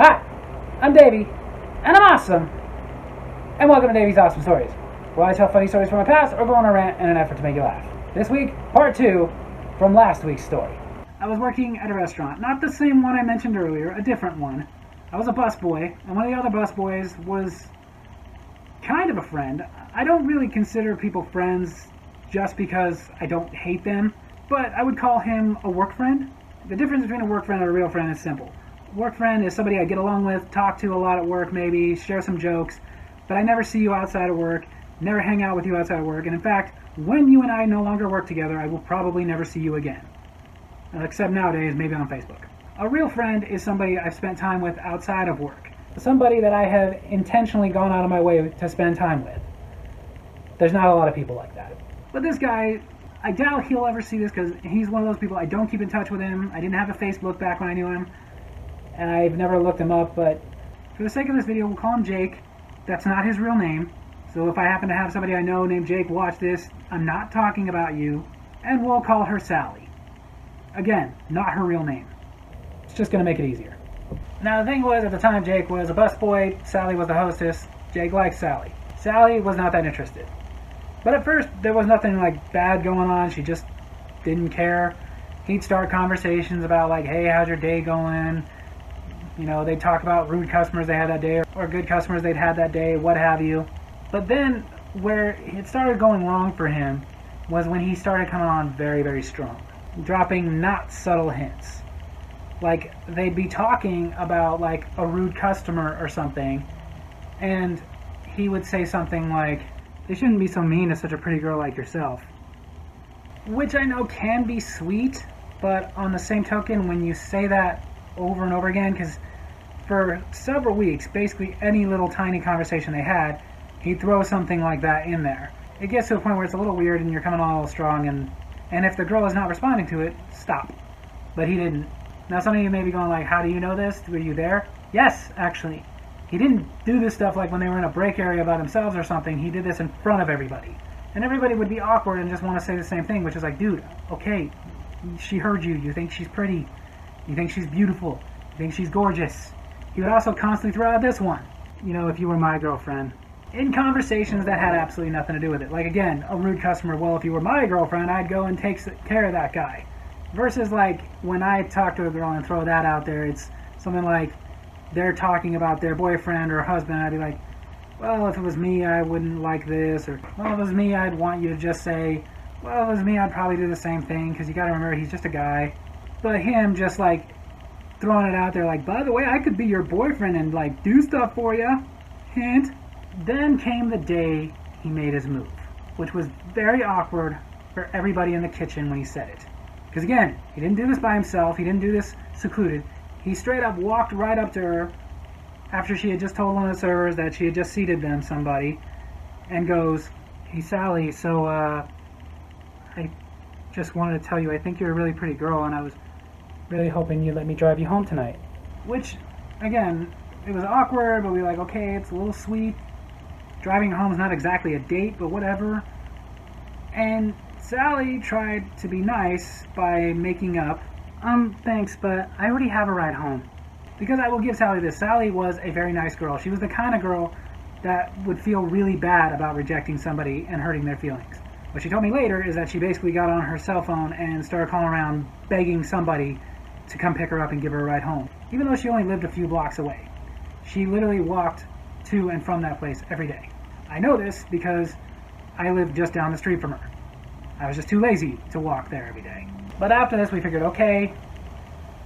Hi, I'm Davy, and I'm awesome, and welcome to Davy's Awesome Stories, where I tell funny stories from my past or go on a rant in an effort to make you laugh. This week, part 2 from last week's story. I was working at a restaurant, not the same one I mentioned earlier, a different one. I was a busboy, and one of the other busboys was kind of a friend. I don't really consider people friends just because I don't hate them, but I would call him a work friend. The difference between a work friend and a real friend is simple. Work friend is somebody I get along with, talk to a lot at work maybe, share some jokes, but I never see you outside of work, never hang out with you outside of work, and in fact, when you and I no longer work together, I will probably never see you again. Except nowadays, maybe on Facebook. A real friend is somebody I've spent time with outside of work. Somebody that I have intentionally gone out of my way to spend time with. There's not a lot of people like that. But this guy, I doubt he'll ever see this because he's one of those people, I don't keep in touch with him. I didn't have a Facebook back when I knew him. And I've never looked him up, but for the sake of this video, we'll call him Jake. That's not his real name. So if I happen to have somebody I know named Jake watch this, I'm not talking about you. And we'll call her Sally. Again, not her real name. It's just going to make it easier. Now the thing was, at the time Jake was a busboy, Sally was the hostess. Jake liked Sally. Sally was not that interested. But at first, there was nothing like bad going on. She just didn't care. He'd start conversations about like, hey, how's your day going? You know, they'd talk about rude customers they had that day or good customers they'd had that day, what have you. But then where it started going wrong for him was when he started coming on very, very strong, dropping not subtle hints. Like, they'd be talking about like a rude customer or something, and he would say something like, they shouldn't be so mean to such a pretty girl like yourself. Which I know can be sweet, but on the same token, when you say that over and over again, because for several weeks, basically any little tiny conversation they had, he'd throw something like that in there. It gets to a point where it's a little weird and you're coming on a little strong, and if the girl is not responding to it, stop. But he didn't. Now some of you may be going like, how do you know this? Were you there? Yes, actually. He didn't do this stuff like when they were in a break area by themselves or something. He did this in front of everybody. And everybody would be awkward and just want to say the same thing, which is like, dude, okay, she heard you. You think she's pretty. You think she's beautiful. You think she's gorgeous. He would also constantly throw out this one. You know, if you were my girlfriend. In conversations that had absolutely nothing to do with it. Like, again, a rude customer, well, if you were my girlfriend, I'd go and take care of that guy. Versus, like, when I talk to a girl and throw that out there, it's something like they're talking about their boyfriend or husband. I'd be like, well, if it was me, I wouldn't like this. Or, well, if it was me, I'd want you to just say, well, if it was me, I'd probably do the same thing. Because you got to remember, he's just a guy. But him just, like, throwing it out there like, by the way, I could be your boyfriend and like do stuff for you. Hint. Then came the day he made his move, which was very awkward for everybody in the kitchen when he said it. Because again, he didn't do this by himself. He didn't do this secluded. He straight up walked right up to her after she had just told one of the servers that she had just seated them somebody and goes, hey Sally, so I just wanted to tell you I think you're a really pretty girl and I was really hoping you'd let me drive you home tonight. Which, again, it was awkward, but we were like, okay, it's a little sweet. Driving home is not exactly a date, but whatever. And Sally tried to be nice by making up, thanks, but I already have a ride home. Because I will give Sally this, Sally was a very nice girl. She was the kind of girl that would feel really bad about rejecting somebody and hurting their feelings. What she told me later is that she basically got on her cell phone and started calling around begging somebody to come pick her up and give her a ride home, even though she only lived a few blocks away. She literally walked to and from that place every day. I know this because I lived just down the street from her. I was just too lazy to walk there every day. But after this, we figured, okay,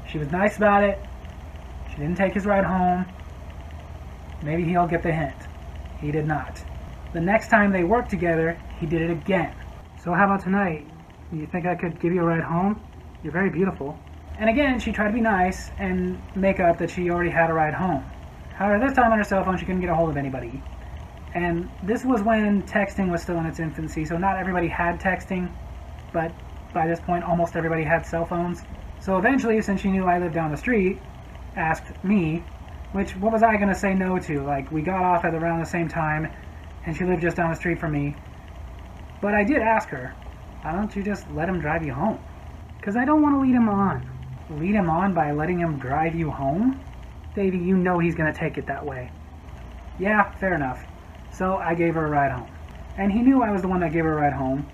she was nice about it. She didn't take his ride home. Maybe he'll get the hint. He did not. The next time they worked together, he did it again. So how about tonight? You think I could give you a ride home? You're very beautiful. And again, she tried to be nice and make up that she already had a ride home. However, this time on her cell phone, she couldn't get a hold of anybody. And this was when texting was still in its infancy, so not everybody had texting, but by this point, almost everybody had cell phones. So eventually, since she knew I lived down the street, asked me, which, what was I going to say no to? Like, we got off at around the same time, and she lived just down the street from me. But I did ask her, why don't you just let him drive you home? Because I don't want to lead him on. Lead him on by letting him drive you home? Davy, you know he's going to take it that way. Yeah, fair enough. So I gave her a ride home. And he knew I was the one that gave her a ride home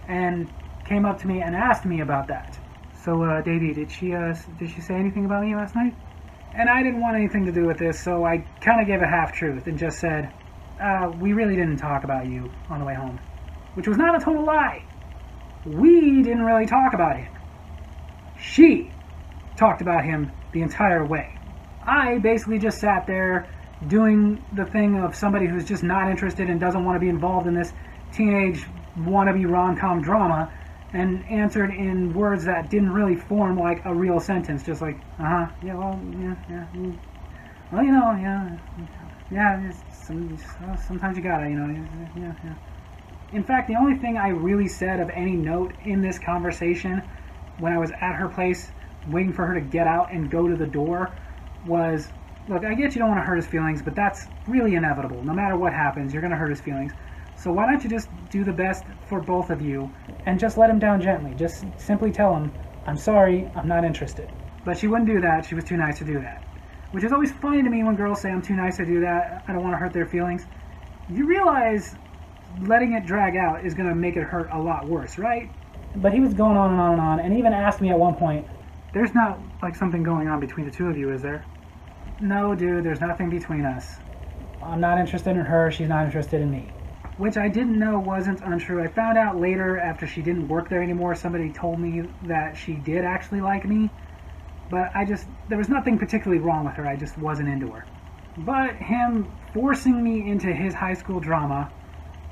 and came up to me and asked me about that. So, Davy, did she say anything about me last night? And I didn't want anything to do with this, so I kind of gave a half-truth and just said, we really didn't talk about you on the way home. Which was not a total lie. We didn't really talk about him. She talked about him the entire way. I basically just sat there doing the thing of somebody who's just not interested and doesn't want to be involved in this teenage wannabe rom-com drama, and answered in words that didn't really form like a real sentence, just like, yeah, well, yeah, well, you know, yeah, sometimes you gotta, you know, yeah. In fact, the only thing I really said of any note in this conversation when I was at her place waiting for her to get out and go to the door was, look, I get you don't want to hurt his feelings, but that's really inevitable. No matter what happens, you're going to hurt his feelings. So why don't you just do the best for both of you and just let him down gently. Just simply tell him, I'm sorry, I'm not interested. But she wouldn't do that. She was too nice to do that. Which is always funny to me when girls say, I'm too nice to do that. I don't want to hurt their feelings. You realize letting it drag out is going to make it hurt a lot worse, right? But he was going on and on and on, and even asked me at one point, there's not like something going on between the two of you, is there? No, dude, there's nothing between us. I'm not interested in her, she's not interested in me. Which I didn't know wasn't untrue. I found out later, after she didn't work there anymore, somebody told me that she did actually like me. But there was nothing particularly wrong with her, I just wasn't into her. But him forcing me into his high school drama,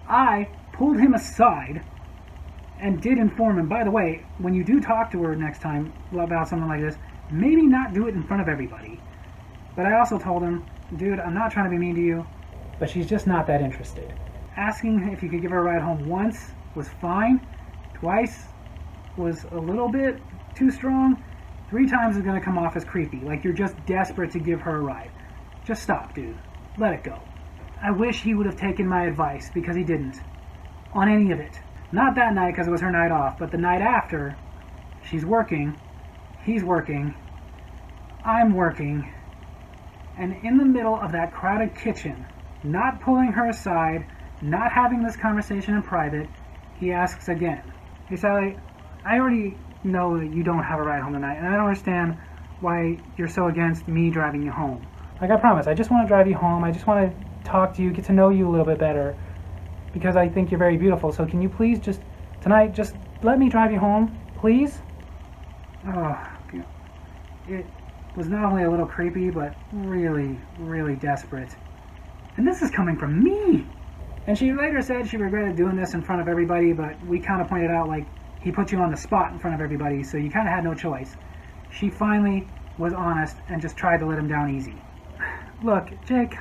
I pulled him aside and did inform him, by the way, when you do talk to her next time about something like this, maybe not do it in front of everybody. But I also told him, dude, I'm not trying to be mean to you, but she's just not that interested. Asking if you could give her a ride home once was fine. Twice was a little bit too strong. 3 times is going to come off as creepy, like you're just desperate to give her a ride. Just stop, dude. Let it go. I wish he would have taken my advice, because he didn't. On any of it. Not that night, because it was her night off, but the night after, she's working, he's working, I'm working, and in the middle of that crowded kitchen, not pulling her aside, not having this conversation in private, he asks again. Hey, Sally, I already know that you don't have a ride home tonight, and I don't understand why you're so against me driving you home. Like, I promise, I just want to drive you home. I just want to talk to you, get to know you a little bit better, because I think you're very beautiful. So can you please tonight, just let me drive you home, please? Oh, it was not only a little creepy, but really, really desperate. And this is coming from me! And she later said she regretted doing this in front of everybody, but we kind of pointed out, like, he put you on the spot in front of everybody, so you kind of had no choice. She finally was honest and just tried to let him down easy. Look, Jake,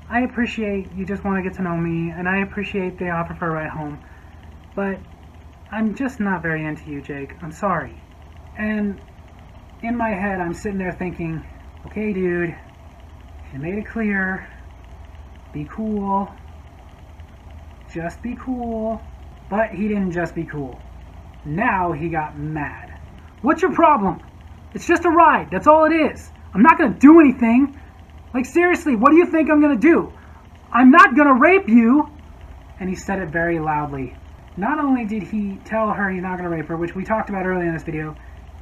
I appreciate you just want to get to know me, and I appreciate the offer for a ride home, but I'm just not very into you, Jake. I'm sorry. And in my head, I'm sitting there thinking, okay, dude, you made it clear. Be cool. Just be cool. But he didn't just be cool. Now he got mad. What's your problem? It's just a ride. That's all it is. I'm not going to do anything. Like, seriously, what do you think I'm going to do? I'm not going to rape you. And he said it very loudly. Not only did he tell her he's not going to rape her, which we talked about earlier in this video,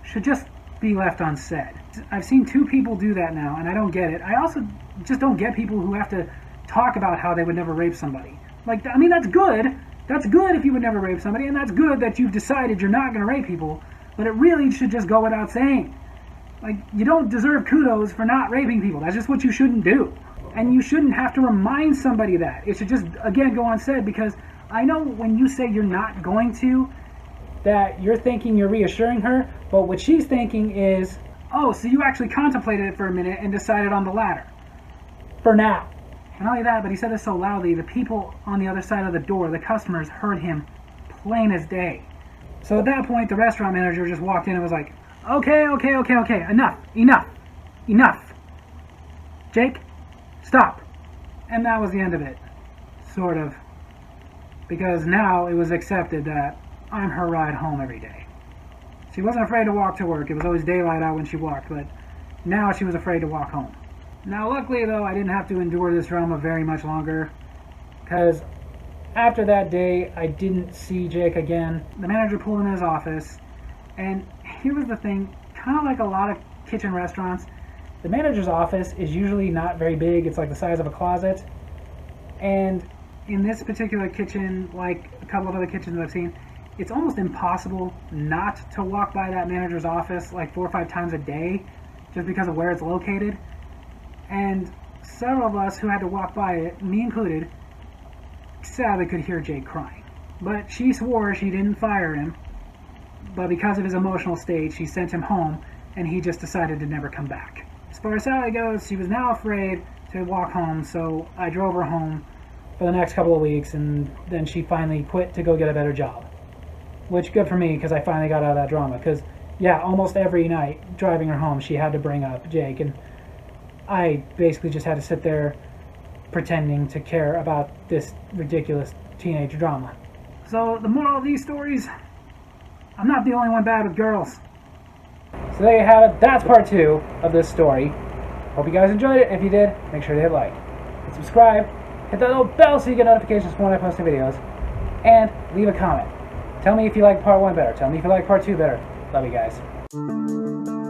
should just be left unsaid. I've seen 2 people do that now, and I don't get it. I also just don't get people who have to talk about how they would never rape somebody. Like, I mean, that's good. That's good if you would never rape somebody, and that's good that you've decided you're not going to rape people, but it really should just go without saying. Like, you don't deserve kudos for not raping people. That's just what you shouldn't do. And you shouldn't have to remind somebody that. It should just, again, go unsaid, because I know when you say you're not going to, that you're thinking you're reassuring her, but what she's thinking is, oh, so you actually contemplated it for a minute and decided on the latter. For now. And not only that, but he said this so loudly, the people on the other side of the door, the customers, heard him plain as day. So at that point, the restaurant manager just walked in and was like, okay, enough. Jake, stop. And that was the end of it. Sort of. Because now it was accepted that I'm her ride home every day. She wasn't afraid to walk to work. It was always daylight out when she walked, but Now she was afraid to walk home. Now, luckily, though, I didn't have to endure this drama very much longer, because after that day, I didn't see Jake again. The manager pulled in his office, and here was the thing, kind of like a lot of kitchen restaurants, the manager's office is usually not very big. It's like the size of a closet. And in this particular kitchen, like a couple of other kitchens I've seen, it's almost impossible not to walk by that manager's office like 4 or 5 times a day just because of where it's located. And several of us who had to walk by it, me included, sadly could hear Jake crying. But she swore she didn't fire him, but because of his emotional state, she sent him home, and he just decided to never come back. As far as Sally goes, she was now afraid to walk home, so I drove her home for the next couple of weeks, and then she finally quit to go get a better job. Which, good for me, because I finally got out of that drama. Because, yeah, almost every night, driving her home, she had to bring up Jake, and I basically just had to sit there pretending to care about this ridiculous teenage drama. So, the moral of these stories, I'm not the only one bad with girls. So there you have it. That's part 2 of this story. Hope you guys enjoyed it. If you did, make sure to hit like and subscribe. Hit that little bell so you get notifications when I post new videos. And leave a comment. Tell me if you like part 1 better. Tell me if you like part 2 better. Love you guys.